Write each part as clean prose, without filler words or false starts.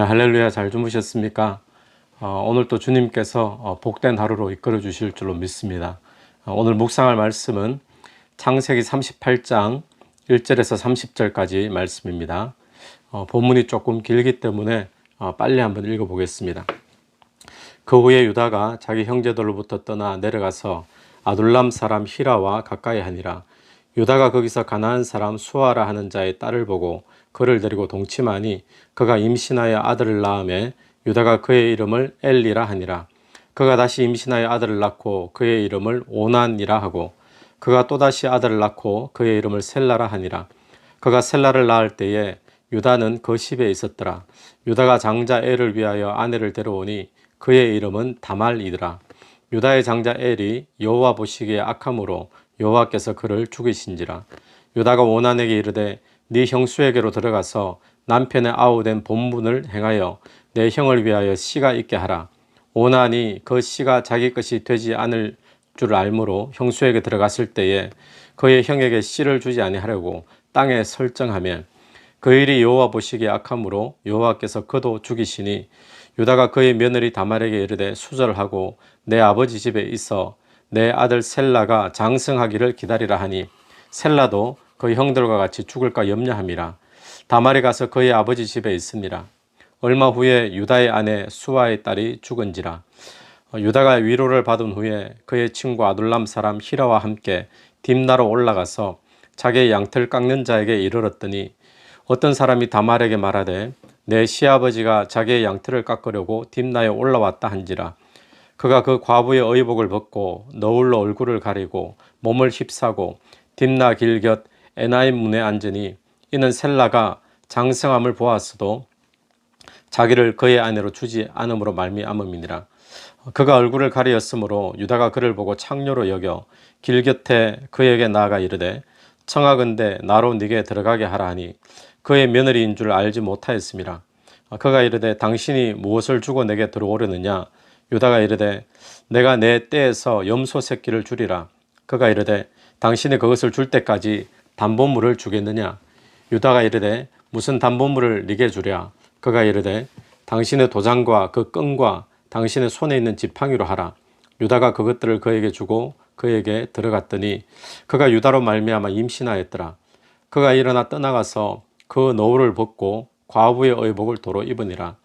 할렐루야, 잘 주무셨습니까? 오늘 또 주님께서 복된 하루로 이끌어 주실 줄로 믿습니다. 오늘 묵상할 말씀은 창세기 38장 1절에서 30절까지 말씀입니다. 본문이 조금 길기 때문에 빨리 한번 읽어보겠습니다. 그 후에 유다가 자기 형제들로부터 떠나 내려가서 아둘람 사람 히라와 가까이 하니라. 유다가 거기서 가나안 사람 수아라 하는 자의 딸을 보고 그를 데리고 동침하니 그가 임신하여 아들을 낳음에 유다가 그의 이름을 엘리라 하니라. 그가 다시 임신하여 아들을 낳고 그의 이름을 오난이라 하고 그가 또다시 아들을 낳고 그의 이름을 셀라라 하니라. 그가 셀라를 낳을 때에 유다는 그 집에 있었더라. 유다가 장자 엘을 위하여 아내를 데려오니 그의 이름은 다말이더라. 유다의 장자 엘이 여호와 보시기에 악함으로 여호와께서 그를 죽이신지라. 유다가 오난에게 이르되 네 형수에게로 들어가서 남편의 아우된 본분을 행하여 내 형을 위하여 씨가 있게 하라. 오난이 그 씨가 자기 것이 되지 않을 줄 알므로 형수에게 들어갔을 때에 그의 형에게 씨를 주지 아니하려고 땅에 설정하며 그 일이 여호와 보시기에 악함으로 여호와께서 그도 죽이시니 유다가 그의 며느리 다말에게 이르되 수절하고 내 아버지 집에 있어 내 아들 셀라가 장성하기를 기다리라 하니 셀라도 그 형들과 같이 죽을까 염려함이라. 다말이 가서 그의 아버지 집에 있으니라. 얼마 후에 유다의 아내 수아의 딸이 죽은지라. 유다가 위로를 받은 후에 그의 친구 아둘람 사람 히라와 함께 딥나로 올라가서 자기의 양털 깎는 자에게 이르렀더니 어떤 사람이 다말에게 말하되 내 시아버지가 자기의 양털을 깎으려고 딥나에 올라왔다 한지라. 그가 그 과부의 의복을 벗고 너울로 얼굴을 가리고 몸을 휩싸고 딥나 길 곁 에나임 문에 앉으니 이는 셀라가 장성함을 보았어도 자기를 그의 아내로 주지 않음으로 말미암음이니라. 그가 얼굴을 가리었으므로 유다가 그를 보고 창녀로 여겨 길 곁에 그에게 나아가 이르되 청하건대 나로 네게 들어가게 하라 하니 그의 며느리인 줄 알지 못하였음이라. 그가 이르되 당신이 무엇을 주고 내게 들어오려느냐. 유다가 이르되 내가 내 떼에서 염소 새끼를 주리라. 그가 이르되 당신이 그것을 줄 때까지 담보물을 주겠느냐. 유다가 이르되 무슨 담보물을 네게 주랴. 그가 이르되 당신의 도장과 그 끈과 당신의 손에 있는 지팡이로 하라. 유다가 그것들을 그에게 주고 그에게 들어갔더니 그가 유다로 말미암아 임신하였더라. 그가 일어나 떠나가서 그 너울을 벗고 과부의 의복을 도로 입으니라.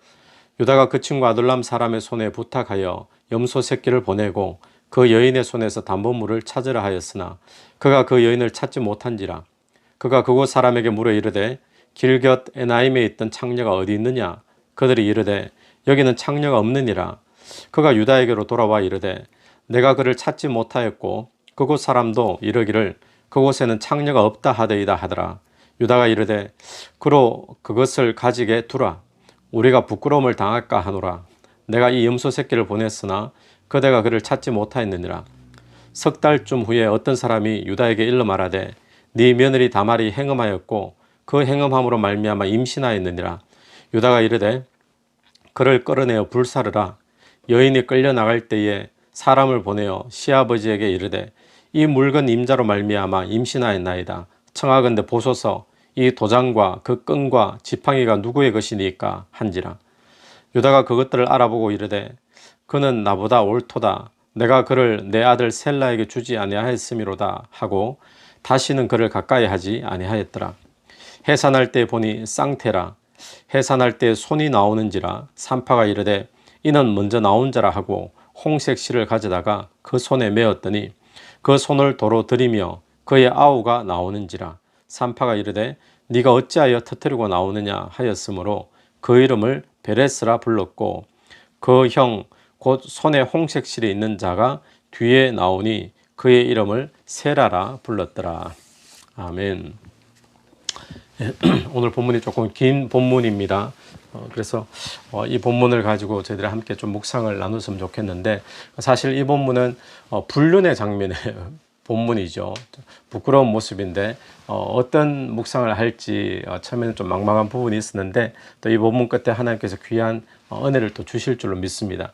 유다가 그 친구 아둘람 사람의 손에 부탁하여 염소 새끼를 보내고 그 여인의 손에서 담보물을 찾으라 하였으나 그가 그 여인을 찾지 못한지라. 그가 그곳 사람에게 물어 이르되 길 곁 에나임에 있던 창녀가 어디 있느냐. 그들이 이르되 여기는 창녀가 없느니라. 그가 유다에게로 돌아와 이르되 내가 그를 찾지 못하였고 그곳 사람도 이르기를 그곳에는 창녀가 없다 하더이다 하더라. 유다가 이르되 그로 그것을 가지게 두라. 우리가 부끄러움을 당할까 하노라. 내가 이 염소 새끼를 보냈으나 그대가 그를 찾지 못하였느니라. 석 달쯤 후에 어떤 사람이 유다에게 일러 말하되 네 며느리 다말이 행음하였고 그 행음함으로 말미암아 임신하였느니라. 유다가 이르되 그를 끌어내어 불사르라. 여인이 끌려나갈 때에 사람을 보내어 시아버지에게 이르되 이 물건 임자로 말미암아 임신하였나이다. 청하건대 보소서 이 도장과 그 끈과 지팡이가 누구의 것이니까 한지라. 유다가 그것들을 알아보고 이르되 그는 나보다 옳도다. 내가 그를 내 아들 셀라에게 주지 아니하였음이로다 하고 다시는 그를 가까이 하지 아니하였더라. 해산할 때 보니 쌍태라. 해산할 때 손이 나오는지라. 산파가 이르되 이는 먼저 나온 자라 하고 홍색 실을 가져다가 그 손에 메었더니 그 손을 도로 들이며 그의 아우가 나오는지라. 산파가 이르되 네가 어찌하여 터뜨리고 나오느냐 하였으므로 그 이름을 베레스라 불렀고 그 형 곧 손에 홍색 실이 있는 자가 뒤에 나오니 그의 이름을 세라라 불렀더라. 아멘. 오늘 본문이 조금 긴 본문입니다. 그래서 이 본문을 가지고 저희들이 함께 좀 묵상을 나눴으면 좋겠는데 사실 이 본문은 불륜의 장면의 본문이죠. 부끄러운 모습인데 어떤 묵상을 할지 처음에는 좀 막막한 부분이 있었는데 또 이 본문 끝에 하나님께서 귀한 은혜를 또 주실 줄로 믿습니다.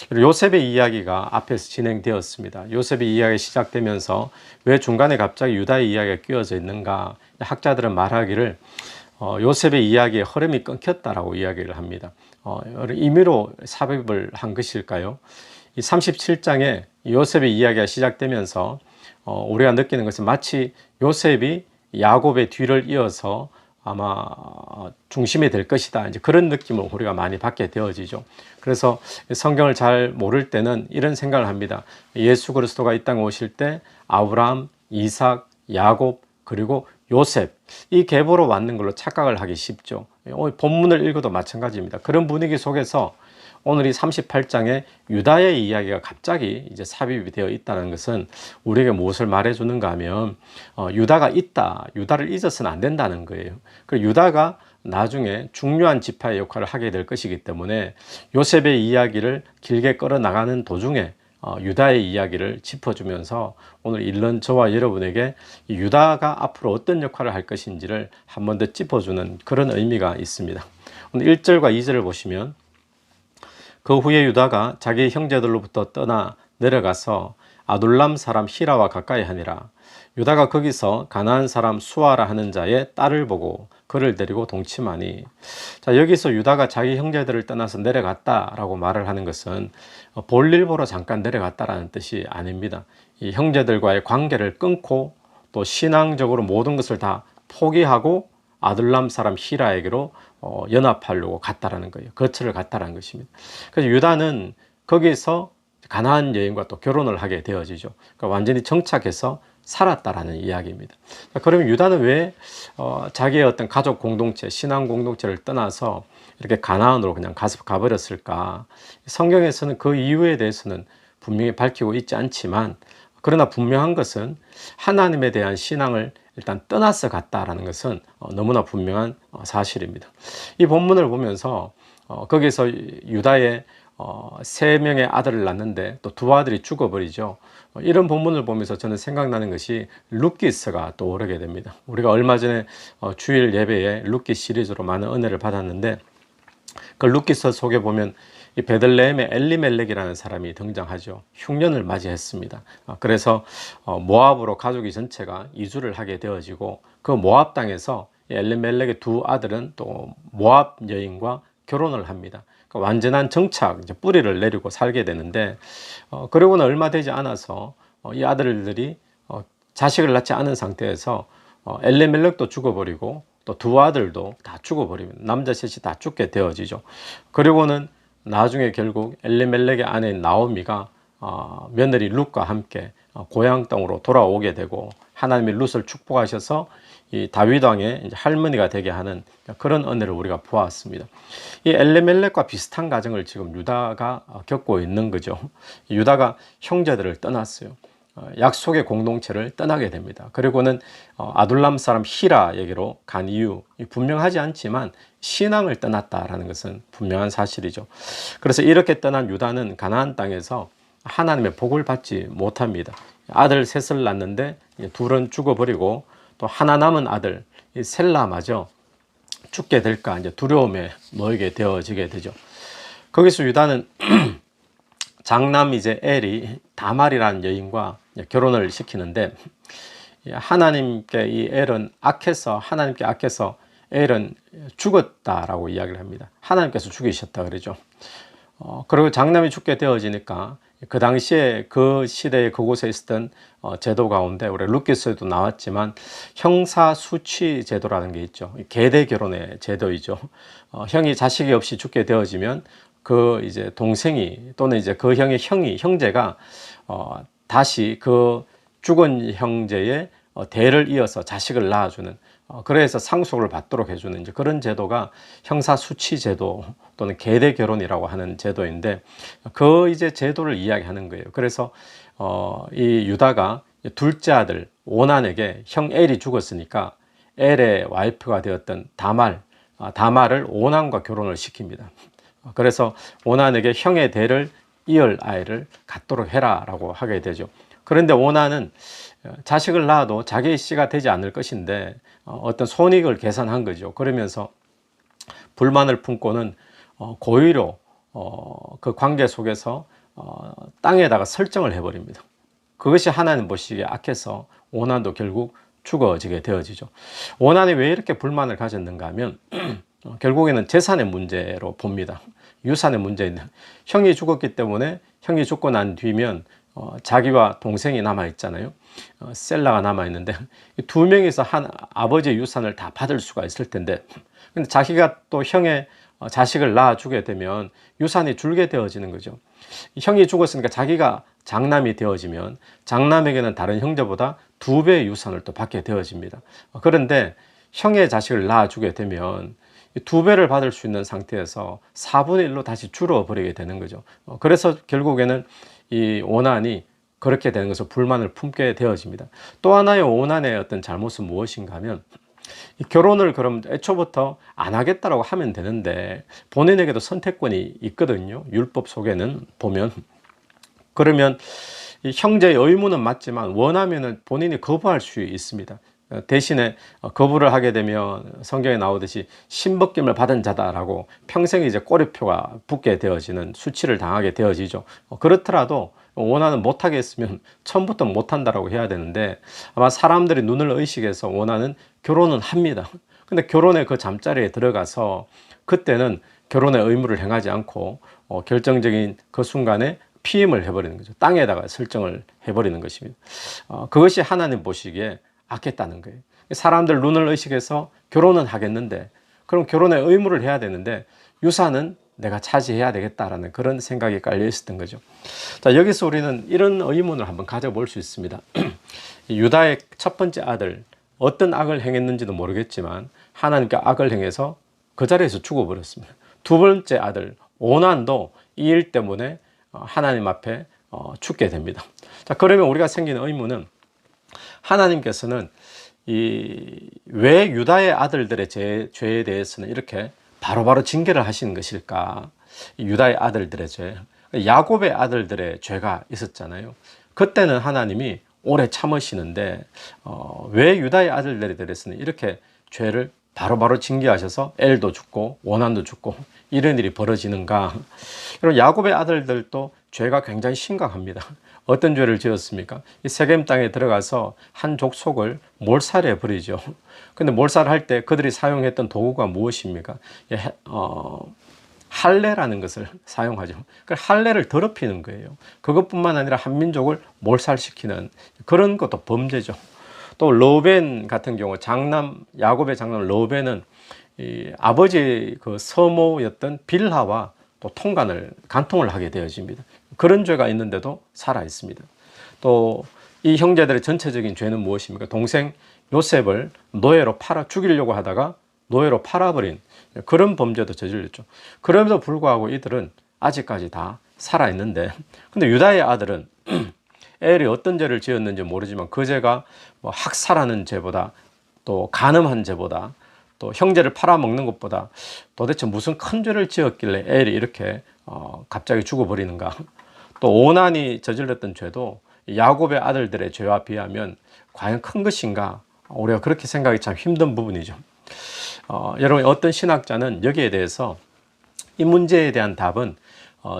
그리고 요셉의 이야기가 앞에서 진행되었습니다. 요셉의 이야기가 시작되면서 왜 중간에 갑자기 유다의 이야기가 끼어져 있는가. 학자들은 말하기를 요셉의 이야기의 흐름이 끊겼다라고 이야기를 합니다. 임의로 삽입을 한 것일까요? 이 37장에 요셉의 이야기가 시작되면서 우리가 느끼는 것은 마치 요셉이 야곱의 뒤를 이어서 아마 중심이 될 것이다, 이제 그런 느낌을 우리가 많이 받게 되어지죠. 그래서 성경을 잘 모를 때는 이런 생각을 합니다. 예수 그리스도가 이 땅에 오실 때 아브라함, 이삭, 야곱, 그리고 요셉, 이 계보로 왔는 걸로 착각을 하기 쉽죠. 본문을 읽어도 마찬가지입니다. 그런 분위기 속에서 오늘 이 38장에 유다의 이야기가 갑자기 이제 삽입이 되어 있다는 것은 우리에게 무엇을 말해주는가 하면, 유다가 있다, 유다를 잊어서는 안 된다는 거예요. 그리고 유다가 나중에 중요한 지파의 역할을 하게 될 것이기 때문에 요셉의 이야기를 길게 끌어나가는 도중에 유다의 이야기를 짚어주면서 오늘 읽는 저와 여러분에게 유다가 앞으로 어떤 역할을 할 것인지를 한 번 더 짚어주는 그런 의미가 있습니다. 오늘 1절과 2절을 보시면, 그 후에 유다가 자기 형제들로부터 떠나 내려가서 아둘람 사람 히라와 가까이 하니라. 유다가 거기서 가나안 사람 수아라 하는 자의 딸을 보고 그를 데리고 동침하니. 자, 여기서 유다가 자기 형제들을 떠나서 내려갔다라고 말을 하는 것은 볼일 보러 잠깐 내려갔다라는 뜻이 아닙니다. 이 형제들과의 관계를 끊고 또 신앙적으로 모든 것을 다 포기하고 아둘람 사람 히라에게로 연합하려고 갔다라는 거예요. 거처를 갔다라는 것입니다. 그래서 유다는 거기서 가나안 여인과 또 결혼을 하게 되어지죠. 그러니까 완전히 정착해서 살았다라는 이야기입니다. 그러면 유다는 왜 자기의 어떤 가족 공동체, 신앙 공동체를 떠나서 이렇게 가나안으로 그냥 가버렸을까? 성경에서는 그 이유에 대해서는 분명히 밝히고 있지 않지만, 그러나 분명한 것은 하나님에 대한 신앙을 일단 떠나서 갔다라는 것은 너무나 분명한 사실입니다. 이 본문을 보면서 거기서 유다의 3명의 아들을 낳는데 또 2아들이 죽어버리죠. 이런 본문을 보면서 저는 생각나는 것이 룻기스가 떠오르게 됩니다. 우리가 얼마 전에 주일 예배에 룻기 시리즈로 많은 은혜를 받았는데, 그 룻기서 속에 보면 이 베들레헴의 엘리멜렉이라는 사람이 등장하죠. 흉년을 맞이했습니다. 그래서 모압으로 가족이 전체가 이주를 하게 되어지고, 그 모압 땅에서 엘리멜렉의 2아들은 또 모압 여인과 결혼을 합니다. 그러니까 완전한 정착, 이제 뿌리를 내리고 살게 되는데, 그러고는 얼마 되지 않아서 이 아들들이 자식을 낳지 않은 상태에서 엘리멜렉도 죽어버리고 또 2아들도 다 죽어버립니다. 남자 셋이 다 죽게 되어지죠. 그리고는 나중에 결국 엘리멜렉의 아내인 나오미가 며느리 룻과 함께 고향 땅으로 돌아오게 되고, 하나님이 룻을 축복하셔서 이 다윗 왕의 할머니가 되게 하는 그런 은혜를 우리가 보았습니다. 이 엘리멜렉과 비슷한 과정을 지금 유다가 겪고 있는 거죠. 유다가 형제들을 떠났어요. 약속의 공동체를 떠나게 됩니다. 그리고는 아둘람 사람 히라에게로 간 이유, 분명하지 않지만 신앙을 떠났다라는 것은 분명한 사실이죠. 그래서 이렇게 떠난 유다는 가나안 땅에서 하나님의 복을 받지 못합니다. 아들 셋을 낳는데 둘은 죽어버리고 또 하나 남은 아들 셀라마저 죽게 될까 이제 두려움에 놓이게 되어지게 되죠. 거기서 유다는 장남 이제 엘이 다말이라는 여인과 결혼을 시키는데, 하나님께 이 엘은 악해서, 하나님께 악해서 엘은 죽었다라고 이야기를 합니다. 하나님께서 죽이셨다 그러죠. 그리고 장남이 죽게 되어지니까 그 당시에 그 시대에 그곳에 있었던 제도 가운데 우리 룻기서에도 나왔지만 형사수취 제도라는 게 있죠. 계대 결혼의 제도이죠. 형이 자식이 없이 죽게 되어지면 그 이제 동생이 또는 이제 그 형의 형제가 다시 그 죽은 형제의 대를 이어서 자식을 낳아주는, 그래서 상속을 받도록 해주는 이제 그런 제도가 형사수취 제도 또는 계대 결혼이라고 하는 제도인데, 그 이제 제도를 이야기하는 거예요. 그래서 이 유다가 둘째 아들 오난에게 형 엘이 죽었으니까 엘의 와이프가 되었던 다말을 오난과 결혼을 시킵니다. 그래서 오난에게 형의 대를 이을 아이를 갖도록 해라라고 하게 되죠. 그런데 오난은 자식을 낳아도 자기의 씨가 되지 않을 것인데 어떤 손익을 계산한 거죠. 그러면서 불만을 품고는 고의로 그 관계 속에서 땅에다가 설정을 해버립니다. 그것이 하나님 보시기에 악해서 오난도 결국 죽어지게 되어지죠. 오난이 왜 이렇게 불만을 가졌는가 하면 결국에는 재산의 문제로 봅니다. 유산의 문제인데 형이 죽었기 때문에 형이 죽고 난 뒤면 자기와 동생이 남아있잖아요. 셀라가 남아있는데 두 명이서 한 아버지의 유산을 다 받을 수가 있을 텐데 근데 자기가 또 형의 자식을 낳아주게 되면 유산이 줄게 되어지는 거죠. 형이 죽었으니까 자기가 장남이 되어지면 장남에게는 다른 형제보다 2배의 유산을 또 받게 되어집니다. 그런데 형의 자식을 낳아주게 되면 2배를 받을 수 있는 상태에서 4분의 1로 다시 줄어버리게 되는 거죠. 그래서 결국에는 이 오난이 그렇게 되는 것을 불만을 품게 되어집니다. 또 하나의 오난의 어떤 잘못은 무엇인가 하면 결혼을 그럼 애초부터 안 하겠다라고 하면 되는데 본인에게도 선택권이 있거든요. 율법 속에는 보면. 그러면 이 형제의 의무는 맞지만 원하면은 본인이 거부할 수 있습니다. 대신에 거부를 하게 되면 성경에 나오듯이 신벗김을 받은 자다라고 평생 이제 꼬리표가 붙게 되어지는 수치를 당하게 되어지죠. 그렇더라도 원하는 못하게 했으면 처음부터 못한다라고 해야 되는데 아마 사람들이 눈을 의식해서 원하는 결혼은 합니다. 근데 결혼의 그 잠자리에 들어가서 그때는 결혼의 의무를 행하지 않고 결정적인 그 순간에 피임을 해버리는 거죠. 땅에다가 설정을 해버리는 것입니다. 그것이 하나님 보시기에 악했다는 거예요. 사람들 눈을 의식해서 결혼은 하겠는데 그럼 결혼의 의무를 해야 되는데 유산은 내가 차지해야 되겠다라는 그런 생각이 깔려 있었던 거죠. 자, 여기서 우리는 이런 의문을 한번 가져볼 수 있습니다. 유다의 첫 번째 아들 어떤 악을 행했는지도 모르겠지만 하나님께 악을 행해서 그 자리에서 죽어버렸습니다. 두 번째 아들 오난도 이 일 때문에 하나님 앞에 죽게 됩니다. 자, 그러면 우리가 생기는 의문은 하나님께서는 왜 유다의 아들들의 죄에 대해서는 이렇게 바로바로 징계를 하시는 것일까? 유다의 아들들의 죄, 야곱의 아들들의 죄가 있었잖아요. 그때는 하나님이 오래 참으시는데 왜 유다의 아들들에 대해서는 이렇게 죄를 바로바로 징계하셔서 엘도 죽고 원한도 죽고 이런 일이 벌어지는가? 그리고 야곱의 아들들도 죄가 굉장히 심각합니다. 어떤 죄를 지었습니까? 이 세겜 땅에 들어가서 한 족속을 몰살해 버리죠. 근데 몰살할 때 그들이 사용했던 도구가 무엇입니까? 할례라는 것을 사용하죠. 그 할례를 더럽히는 거예요. 그것뿐만 아니라 한 민족을 몰살시키는 그런 것도 범죄죠. 또 로벤 같은 경우 야곱의 장남 로벤은 아버지의 그 서모였던 빌하와 또 간통을 하게 되어집니다. 그런 죄가 있는데도 살아 있습니다. 또 이 형제들의 전체적인 죄는 무엇입니까? 동생 요셉을 노예로 죽이려고 하다가 노예로 팔아버린 그런 범죄도 저질렀죠. 그럼에도 불구하고 이들은 아직까지 다 살아 있는데 근데 유다의 아들은 엘이 어떤 죄를 지었는지 모르지만 그 죄가 뭐 학살하는 죄보다 또 간음한 죄보다 또 형제를 팔아먹는 것보다 도대체 무슨 큰 죄를 지었길래 엘이 이렇게 갑자기 죽어버리는가. 또 오난이 저질렀던 죄도 야곱의 아들들의 죄와 비하면 과연 큰 것인가. 우리가 그렇게 생각이 참 힘든 부분이죠. 여러분 어떤 신학자는 여기에 대해서 이 문제에 대한 답은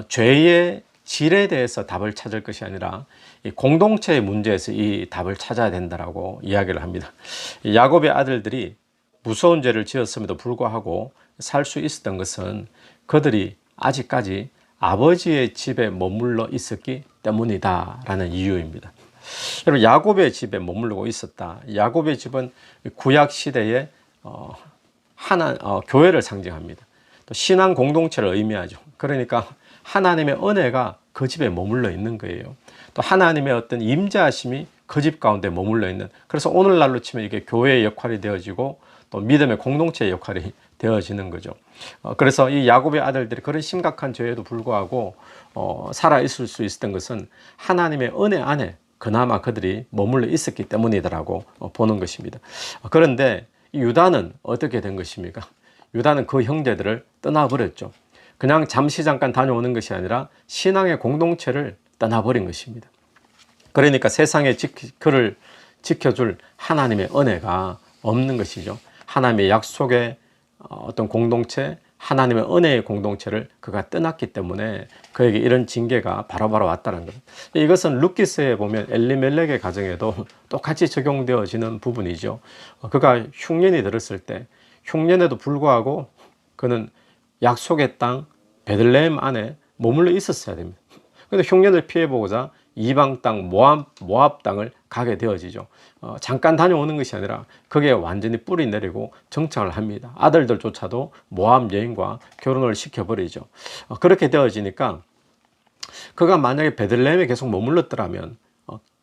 죄의 질에 대해서 답을 찾을 것이 아니라 이 공동체의 문제에서 이 답을 찾아야 된다라고 이야기를 합니다. 야곱의 아들들이 무서운 죄를 지었음에도 불구하고 살 수 있었던 것은 그들이 아직까지 아버지의 집에 머물러 있었기 때문이다라는 이유입니다. 여러분 야곱의 집에 머무르고 있었다. 야곱의 집은 구약 시대에 교회를 상징합니다. 또 신앙 공동체를 의미하죠. 그러니까 하나님의 은혜가 그 집에 머물러 있는 거예요. 또 하나님의 어떤 임재하심이 그 집 가운데 머물러 있는. 그래서 오늘날로 치면 이게 교회의 역할이 되어지고 또 믿음의 공동체의 역할이 되어지는 거죠. 그래서 이 야곱의 아들들이 그런 심각한 죄에도 불구하고 살아 있을 수 있었던 것은 하나님의 은혜 안에 그나마 그들이 머물러 있었기 때문이다라고 보는 것입니다. 그런데 이 유다는 어떻게 된 것입니까? 유다는 그 형제들을 떠나버렸죠. 그냥 잠시 잠깐 다녀오는 것이 아니라 신앙의 공동체를 떠나버린 것입니다. 그러니까 세상에 그를 지켜줄 하나님의 은혜가 없는 것이죠. 하나님의 약속의 어떤 공동체, 하나님의 은혜의 공동체를 그가 떠났기 때문에 그에게 이런 징계가 바로바로 왔다는 것. 이것은 룻기스에 보면 엘리멜렉의 가정에도 똑같이 적용되어지는 부분이죠. 그가 흉년이 들었을 때 흉년에도 불구하고 그는 약속의 땅 베들레헴 안에 머물러 있었어야 됩니다. 그런데 흉년을 피해보고자 이방 땅 모압 땅을 가게 되어지죠. 잠깐 다녀오는 것이 아니라 거기에 완전히 뿌리 내리고 정착을 합니다. 아들들조차도 모압 여인과 결혼을 시켜버리죠. 그렇게 되어지니까 그가 만약에 베들레헴에 계속 머물렀더라면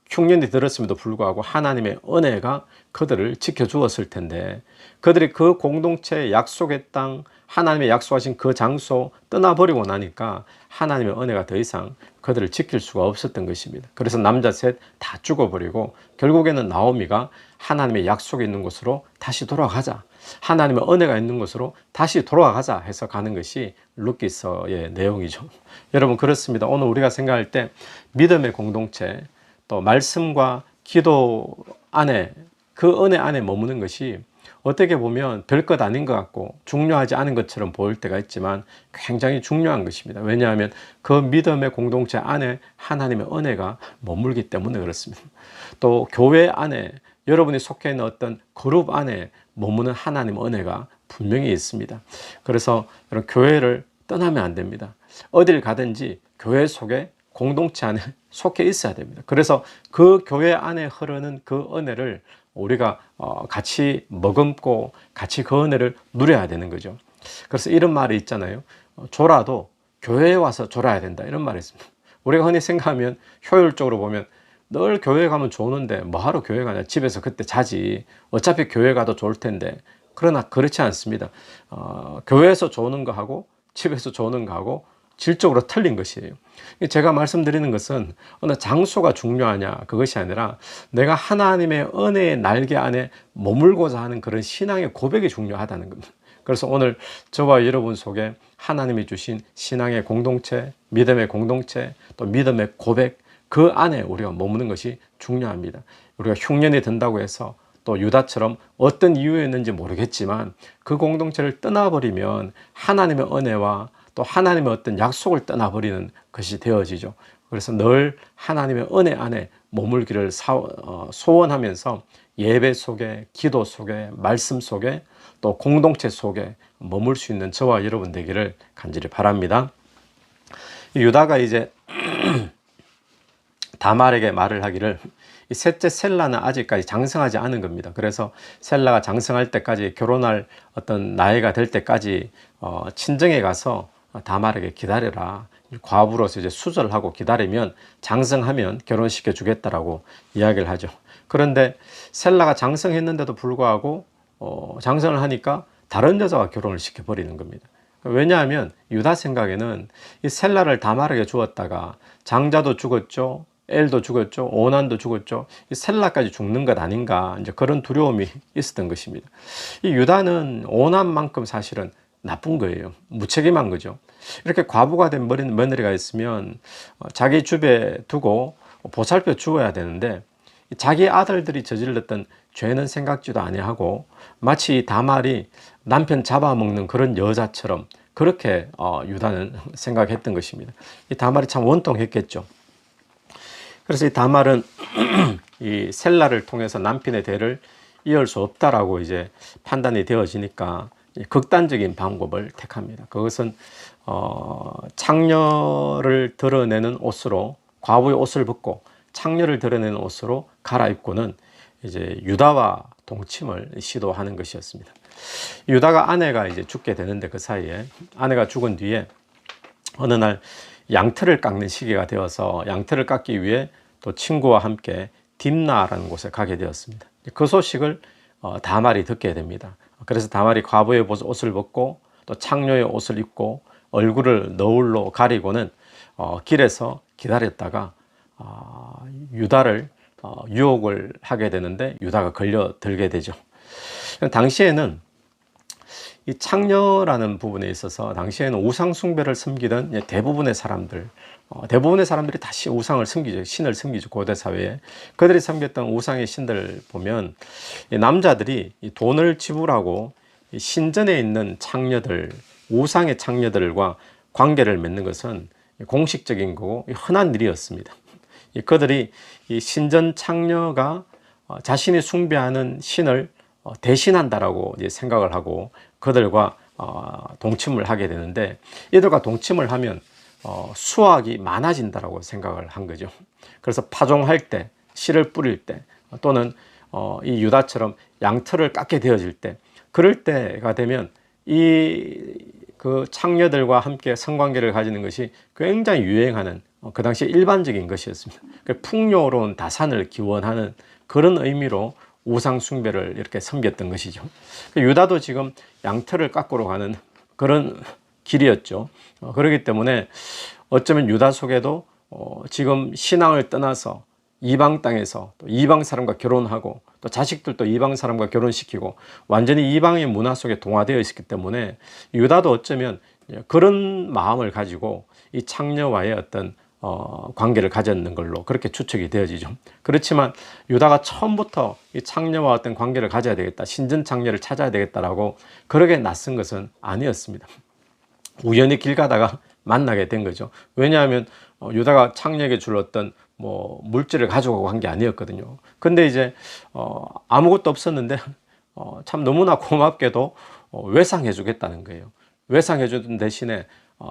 흉년이 들었음에도 불구하고 하나님의 은혜가 그들을 지켜주었을 텐데 그들이 그 공동체의 약속의 땅 하나님의 약속하신 그 장소 떠나버리고 나니까 하나님의 은혜가 더 이상 그들을 지킬 수가 없었던 것입니다. 그래서 남자 셋 다 죽어버리고 결국에는 나오미가 하나님의 약속이 있는 곳으로 다시 돌아가자, 하나님의 은혜가 있는 곳으로 다시 돌아가자 해서 가는 것이 룻기서의 내용이죠. 여러분 그렇습니다. 오늘 우리가 생각할 때 믿음의 공동체 또 말씀과 기도 안에 그 은혜 안에 머무는 것이 어떻게 보면 별것 아닌 것 같고 중요하지 않은 것처럼 보일 때가 있지만 굉장히 중요한 것입니다. 왜냐하면 그 믿음의 공동체 안에 하나님의 은혜가 머물기 때문에 그렇습니다. 또 교회 안에 여러분이 속해 있는 어떤 그룹 안에 머무는 하나님의 은혜가 분명히 있습니다. 그래서 여러분 교회를 떠나면 안 됩니다. 어딜 가든지 교회 속에 공동체 안에 속해 있어야 됩니다. 그래서 그 교회 안에 흐르는 그 은혜를 우리가 같이 머금고 같이 그 은혜를 누려야 되는 거죠. 그래서 이런 말이 있잖아요. 졸아도 교회에 와서 졸아야 된다, 이런 말이 있습니다. 우리가 흔히 생각하면 효율적으로 보면 늘 교회 가면 좋은데 뭐하러 교회 가냐, 집에서 그때 자지, 어차피 교회 가도 좋을 텐데. 그러나 그렇지 않습니다. 교회에서 조는 거하고 집에서 조는 거하고 질적으로 틀린 것이에요. 제가 말씀드리는 것은 어느 장소가 중요하냐 그것이 아니라 내가 하나님의 은혜의 날개 안에 머물고자 하는 그런 신앙의 고백이 중요하다는 겁니다. 그래서 오늘 저와 여러분 속에 하나님이 주신 신앙의 공동체, 믿음의 공동체, 또 믿음의 고백, 그 안에 우리가 머무는 것이 중요합니다. 우리가 흉년이 든다고 해서 또 유다처럼 어떤 이유였는지 모르겠지만 그 공동체를 떠나버리면 하나님의 은혜와 또 하나님의 어떤 약속을 떠나버리는 것이 되어지죠. 그래서 늘 하나님의 은혜 안에 머물기를 소원하면서 예배 속에, 기도 속에, 말씀 속에, 또 공동체 속에 머물 수 있는 저와 여러분 되기를 간절히 바랍니다. 유다가 이제 다말에게 말을 하기를, 이 셋째 셀라는 아직까지 장성하지 않은 겁니다. 그래서 셀라가 장성할 때까지, 결혼할 어떤 나이가 될 때까지 친정에 가서 다말에게 기다려라, 과부로서 이제 수절하고 기다리면 장성하면 결혼시켜 주겠다라고 이야기를 하죠. 그런데 셀라가 장성했는데도 불구하고 장성을 하니까 다른 여자와 결혼을 시켜버리는 겁니다. 왜냐하면 유다 생각에는 이 셀라를 다말에게 주었다가 장자도 죽었죠, 엘도 죽었죠, 오난도 죽었죠, 이 셀라까지 죽는 것 아닌가, 이제 그런 두려움이 있었던 것입니다. 이 유다는 오난만큼 사실은 나쁜 거예요. 무책임한 거죠. 이렇게 과부가 된 며느리가 있으면 자기 집에 두고 보살펴 주어야 되는데 자기 아들들이 저질렀던 죄는 생각지도 아니하고 마치 다말이 남편 잡아먹는 그런 여자처럼 그렇게 유다는 생각했던 것입니다. 이 다말이 참 원통했겠죠. 그래서 이 다말은 이 셀라를 통해서 남편의 대를 이을 수 없다라고 이제 판단이 되어지니까 극단적인 방법을 택합니다. 그것은 창녀를 드러내는 옷으로, 과부의 옷을 벗고 창녀를 드러내는 옷으로 갈아입고는 이제 유다와 동침을 시도하는 것이었습니다. 유다가 아내가 이제 죽게 되는데 그 사이에 아내가 죽은 뒤에 어느 날 양털을 깎는 시기가 되어서 양털을 깎기 위해 또 친구와 함께 딥나라는 곳에 가게 되었습니다. 그 소식을 다말이 듣게 됩니다. 그래서 다말이 과부의 옷을 벗고 또 창녀의 옷을 입고 얼굴을 너울로 가리고는 길에서 기다렸다가 유다를 유혹을 하게 되는데 유다가 걸려들게 되죠. 당시에는 이 창녀라는 부분에 있어서 당시에는 우상 숭배를 섬기던 대부분의 사람들이 다시 우상을 섬기죠. 신을 섬기죠. 고대 사회에 그들이 섬겼던 우상의 신들을 보면 남자들이 돈을 지불하고 신전에 있는 창녀들, 우상의 창녀들과 관계를 맺는 것은 공식적인 거고 흔한 일이었습니다. 그들이 이 신전 창녀가 자신이 숭배하는 신을 대신한다라고 이제 생각을 하고 그들과 동침을 하게 되는데, 이들과 동침을 하면 수확이 많아진다라고 생각을 한 거죠. 그래서 파종할 때, 씨를 뿌릴 때, 또는 이 유다처럼 양털을 깎게 되어질 때, 그럴 때가 되면 그 창녀들과 함께 성관계를 가지는 것이 굉장히 유행하는 그 당시 일반적인 것이었습니다. 풍요로운 다산을 기원하는 그런 의미로 우상 숭배를 이렇게 섬겼던 것이죠. 유다도 지금 양털을 깎으러 가는 그런 길이었죠. 그렇기 때문에 어쩌면 유다 속에도 지금 신앙을 떠나서 이방 땅에서 또 이방 사람과 결혼하고 또 자식들도 이방 사람과 결혼시키고 완전히 이방의 문화 속에 동화되어 있었기 때문에 유다도 어쩌면 그런 마음을 가지고 이 창녀와의 어떤 관계를 가졌는 걸로 그렇게 추측이 되어지죠. 그렇지만 유다가 처음부터 이 창녀와 어떤 관계를 가져야 되겠다, 신전 창녀를 찾아야 되겠다라고 그렇게 낯선 것은 아니었습니다. 우연히 길 가다가 만나게 된 거죠. 왜냐하면 유다가 창녀에게 줄 어떤 물질을 가져가고 한 게 아니었거든요. 근데 이제 아무것도 없었는데 참 너무나 고맙게도 외상해 주겠다는 거예요. 외상해 주는 대신에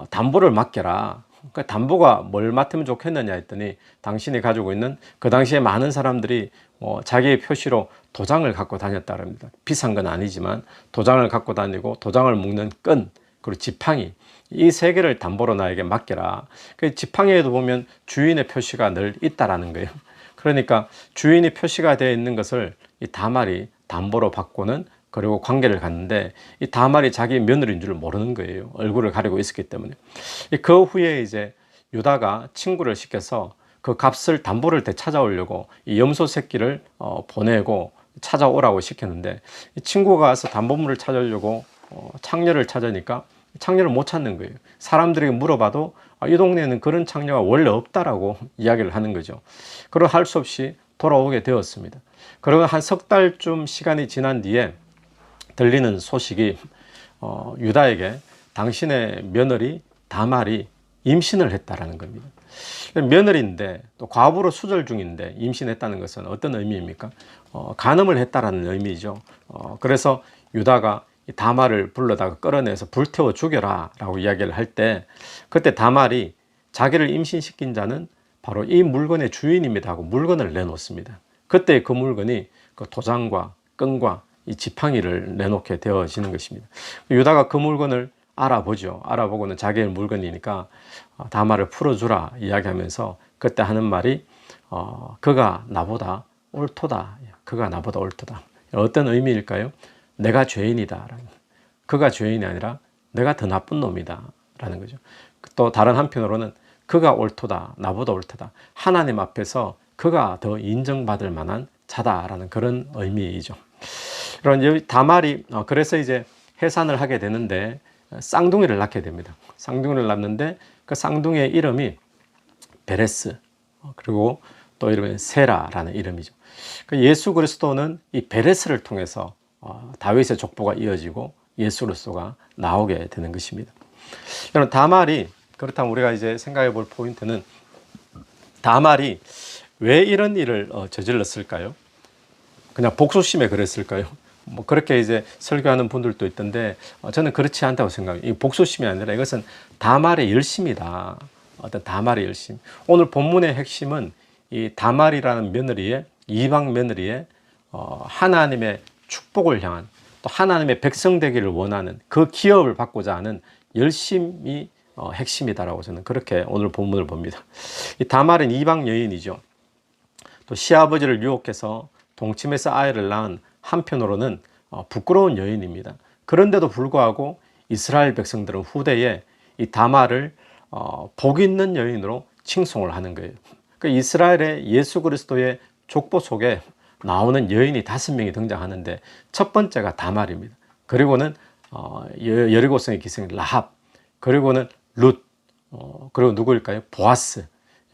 담보를 맡겨라. 그 담보가 뭘 맡으면 좋겠느냐 했더니, 당신이 가지고 있는, 그 당시에 많은 사람들이 자기의 표시로 도장을 갖고 다녔다 합니다. 비싼 건 아니지만 도장을 갖고 다니고 도장을 묶는 끈, 그리고 지팡이, 이 세 개를 담보로 나에게 맡겨라. 그 지팡이에도 보면 주인의 표시가 늘 있다라는 거예요. 그러니까 주인이 표시가 되어 있는 것을 이 다말이 담보로 받고는, 그리고 관계를 갖는데, 이 다말이 자기 며느리인 줄 모르는 거예요. 얼굴을 가리고 있었기 때문에. 그 후에 이제 유다가 친구를 시켜서 그 값을, 담보를 되찾아오려고 이 염소 새끼를 보내고 찾아오라고 시켰는데, 이 친구가 와서 담보물을 찾으려고 창녀를 찾으니까 창녀를 못 찾는 거예요. 사람들에게 물어봐도 이 동네에는 그런 창녀가 원래 없다라고 이야기를 하는 거죠. 그리고 할 수 없이 돌아오게 되었습니다. 그리고 한 석 달쯤 시간이 지난 뒤에 들리는 소식이 유다에게 당신의 며느리 다말이 임신을 했다라는 겁니다. 며느리인데 또 과부로 수절 중인데 임신했다는 것은 어떤 의미입니까? 간음을 했다라는 의미죠. 그래서 유다가 다말을 불러다가 끌어내서 불태워 죽여라 라고 이야기를 할 때, 그때 다말이 자기를 임신시킨 자는 바로 이 물건의 주인입니다 하고 물건을 내놓습니다. 그때 그 물건이 그 도장과 끈과 이 지팡이를 내놓게 되어지는 것입니다. 유다가 그 물건을 알아보죠. 알아보고는 자기의 물건이니까 다말을 풀어주라 이야기하면서 그때 하는 말이 그가 나보다 옳도다. 그가 나보다 옳도다. 어떤 의미일까요? 내가 죄인이다. 그가 죄인이 아니라 내가 더 나쁜 놈이다 라는 거죠. 또 다른 한편으로는 그가 옳도다. 나보다 옳도다. 하나님 앞에서 그가 더 인정받을 만한 자다라는 그런 의미이죠. 그런 다말이 그래서 이제 해산을 하게 되는데 쌍둥이를 낳게 됩니다. 쌍둥이를 낳는데 그 쌍둥이의 이름이 베레스, 그리고 또 이름은 세라라는 이름이죠. 예수 그리스도는 이 베레스를 통해서 다윗의 족보가 이어지고 예수 그리스도가 나오게 되는 것입니다. 여러분, 다말이, 그렇다면 우리가 이제 생각해 볼 포인트는, 다말이 왜 이런 일을 저질렀을까요? 그냥 복수심에 그랬을까요? 그렇게 이제 설교하는 분들도 있던데 저는 그렇지 않다고 생각해요. 이 복수심이 아니라 이것은 다말의 열심이다. 어떤 다말의 열심. 오늘 본문의 핵심은 이 다말이라는 며느리의, 이방 며느리의 하나님의 축복을 향한, 또 하나님의 백성 되기를 원하는 그 기업을 받고자 하는 열심이 핵심이다라고 저는 그렇게 오늘 본문을 봅니다. 이 다말은 이방 여인이죠. 또 시아버지를 유혹해서 동침해서 아이를 낳은 한편으로는 부끄러운 여인입니다. 그런데도 불구하고 이스라엘 백성들은 후대에 이 다말을 복 있는 여인으로 칭송을 하는 거예요. 그 이스라엘의 예수 그리스도의 족보 속에 나오는 여인이 5명이 등장하는데 첫 번째가 다말입니다. 그리고는 여리고성의 기생 라합, 그리고는 룻, 그리고 누구일까요? 보아스,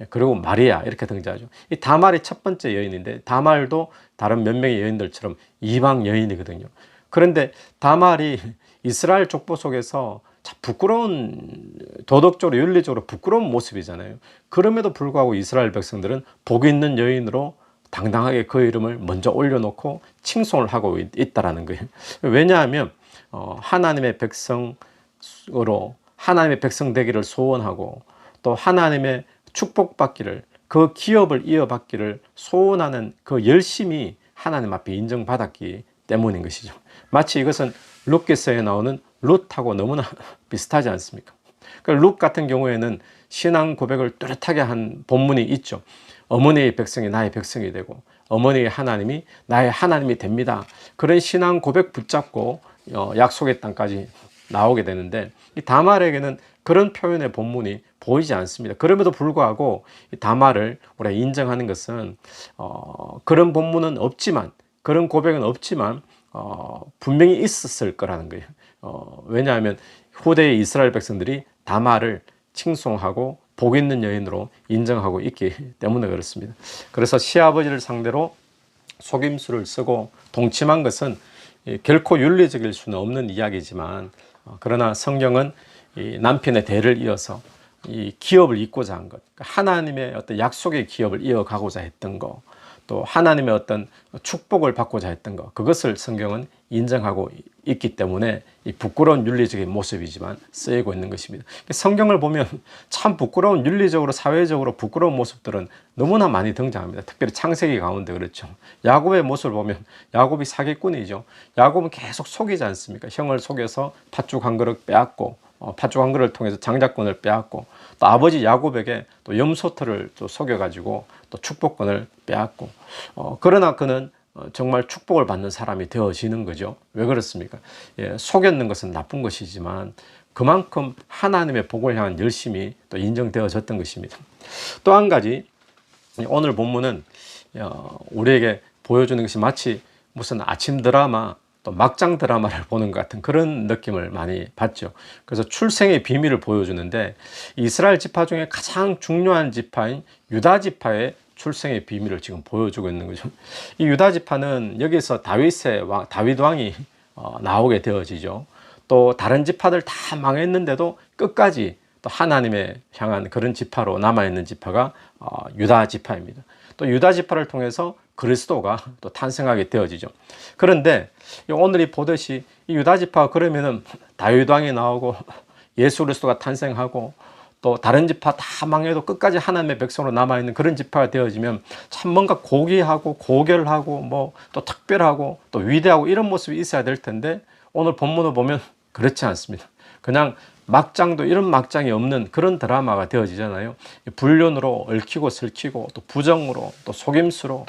그리고 마리아, 이렇게 등장하죠. 이 다말이 첫 번째 여인인데, 다말도 다른 몇 명의 여인들처럼 이방 여인이거든요. 그런데 다말이 이스라엘 족보 속에서 참 부끄러운, 도덕적으로 윤리적으로 부끄러운 모습이잖아요. 그럼에도 불구하고 이스라엘 백성들은 복 있는 여인으로 당당하게 그 이름을 먼저 올려놓고 칭송을 하고 있다라는 거예요. 왜냐하면 하나님의 백성으로 하나님의 백성 되기를 소원하고 또 하나님의 축복받기를, 그 기업을 이어받기를 소원하는 그 열심이 하나님 앞에 인정받았기 때문인 것이죠. 마치 이것은 룻기서에 나오는 룻하고 너무나 비슷하지 않습니까? 그러니까 룻 같은 경우에는 신앙 고백을 뚜렷하게 한 본문이 있죠. 어머니의 백성이 나의 백성이 되고 어머니의 하나님이 나의 하나님이 됩니다. 그런 신앙 고백 붙잡고 약속의 땅까지 나오게 되는데, 이 다말에게는 그런 표현의 본문이 보이지 않습니다. 그럼에도 불구하고 이 다말을 우리가 인정하는 것은 그런 본문은 없지만, 그런 고백은 없지만 분명히 있었을 거라는 거예요. 왜냐하면 후대의 이스라엘 백성들이 다말을 칭송하고 복 있는 여인으로 인정하고 있기 때문에 그렇습니다. 그래서 시아버지를 상대로 속임수를 쓰고 동침한 것은 결코 윤리적일 수는 없는 이야기지만, 그러나 성경은 이 남편의 대를 이어서 이 기업을 잇고자 한 것, 하나님의 어떤 약속의 기업을 이어가고자 했던 것, 또 하나님의 어떤 축복을 받고자 했던 것, 그것을 성경은 인정하고 있기 때문에 이 부끄러운 윤리적인 모습이지만 쓰이고 있는 것입니다. 성경을 보면 참 부끄러운, 윤리적으로 사회적으로 부끄러운 모습들은 너무나 많이 등장합니다. 특별히 창세기 가운데 그렇죠. 야곱의 모습을 보면 야곱이 사기꾼이죠. 야곱은 계속 속이지 않습니까? 형을 속여서 팥죽 한 그릇 빼앗고, 팥죽 한 그릇을 통해서 장자권을 빼앗고, 또 아버지 야곱에게 또 염소털을 또 속여가지고 또 축복권을 빼앗고, 그러나 그는 정말 축복을 받는 사람이 되어지는 거죠. 왜 그렇습니까? 속였는 것은 나쁜 것이지만 그만큼 하나님의 복을 향한 열심이 또 인정되어졌던 것입니다. 또 한 가지, 오늘 본문은 우리에게 보여주는 것이 마치 무슨 아침 드라마, 또 막장 드라마를 보는 것 같은 그런 느낌을 많이 받죠. 그래서 출생의 비밀을 보여주는데, 이스라엘 지파 중에 가장 중요한 지파인 유다 지파의 출생의 비밀을 지금 보여주고 있는 거죠. 이 유다 지파는 여기서 다윗 왕이 나오게 되어지죠. 또 다른 지파들 다 망했는데도 끝까지 또 하나님의 향한 그런 지파로 남아있는 지파가 유다 지파입니다. 또 유다 지파를 통해서 그리스도가 또 탄생하게 되어지죠. 그런데 오늘이 보듯이 이 유다 지파가 그러면은 다윗 왕이 나오고 예수 그리스도가 탄생하고 또 다른 지파 다 망해도 끝까지 하나님의 백성으로 남아있는 그런 지파가 되어지면 참 뭔가 고귀하고 고결하고 뭐 또 특별하고 또 위대하고 이런 모습이 있어야 될 텐데, 오늘 본문을 보면 그렇지 않습니다. 그냥 막장도 이런 막장이 없는 그런 드라마가 되어지잖아요. 불륜으로 얽히고 설키고 또 부정으로 또 속임수로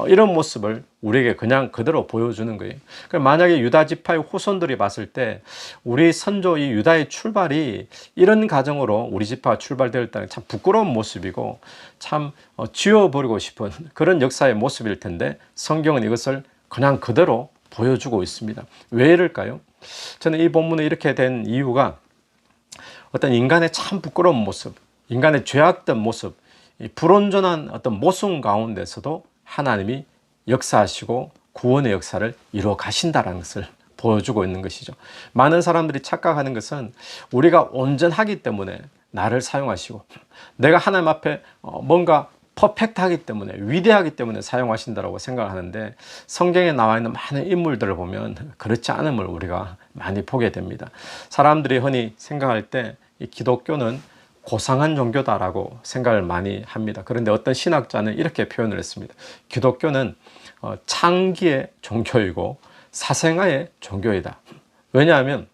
이런 모습을 우리에게 그냥 그대로 보여주는 거예요. 만약에 유다 지파의 후손들이 봤을 때 우리 선조 이 유다의 출발이 이런 가정으로 우리 지파가 출발되었다는 참 부끄러운 모습이고 참 지워버리고 싶은 그런 역사의 모습일 텐데, 성경은 이것을 그냥 그대로 보여주고 있습니다. 왜 이럴까요? 저는 이 본문에 이렇게 된 이유가 어떤 인간의 참 부끄러운 모습, 인간의 죄악된 모습, 불온전한 어떤 모순 가운데서도 하나님이 역사하시고 구원의 역사를 이루어 가신다는 것을 보여주고 있는 것이죠. 많은 사람들이 착각하는 것은 우리가 온전하기 때문에 나를 사용하시고, 내가 하나님 앞에 뭔가 퍼펙트하기 때문에, 위대하기 때문에 사용하신다고 생각하는데, 성경에 나와 있는 많은 인물들을 보면 그렇지 않음을 우리가 많이 보게 됩니다. 사람들이 흔히 생각할 때 이 기독교는 고상한 종교다라고 생각을 많이 합니다. 그런데 어떤 신학자는 이렇게 표현을 했습니다. 기독교는 창기의 종교이고 사생아의 종교이다. 왜냐하면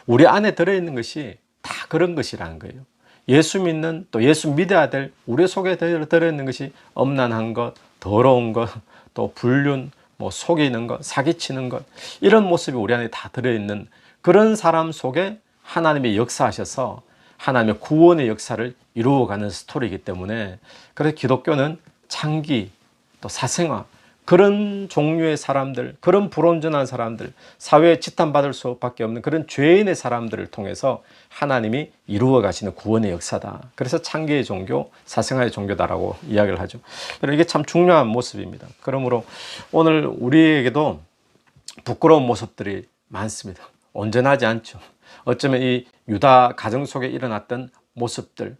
우리 안에 들어있는 것이 다 그런 것이라는 거예요. 예수 믿는, 또 예수 믿어야 될 우리 속에 들어있는 것이 엄난한 것, 더러운 것, 또 불륜, 속이는 것, 사기치는 것, 이런 모습이 우리 안에 다 들어있는 그런 사람 속에 하나님이 역사하셔서 하나님의 구원의 역사를 이루어가는 스토리이기 때문에, 그래서 기독교는 창기, 또 사생아, 그런 종류의 사람들, 그런 불온전한 사람들, 사회에 지탄받을 수밖에 없는 그런 죄인의 사람들을 통해서 하나님이 이루어 가시는 구원의 역사다. 그래서 창기의 종교, 사생아의 종교다라고 이야기를 하죠. 이게 참 중요한 모습입니다. 그러므로 오늘 우리에게도 부끄러운 모습들이 많습니다. 온전하지 않죠. 어쩌면 이 유다 가정 속에 일어났던 모습들,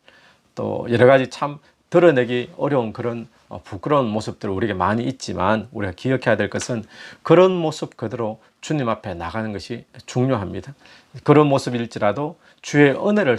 또 여러 가지 참 드러내기 어려운 그런 부끄러운 모습들 우리에게 많이 있지만, 우리가 기억해야 될 것은 그런 모습 그대로 주님 앞에 나가는 것이 중요합니다. 그런 모습일지라도 주의 은혜를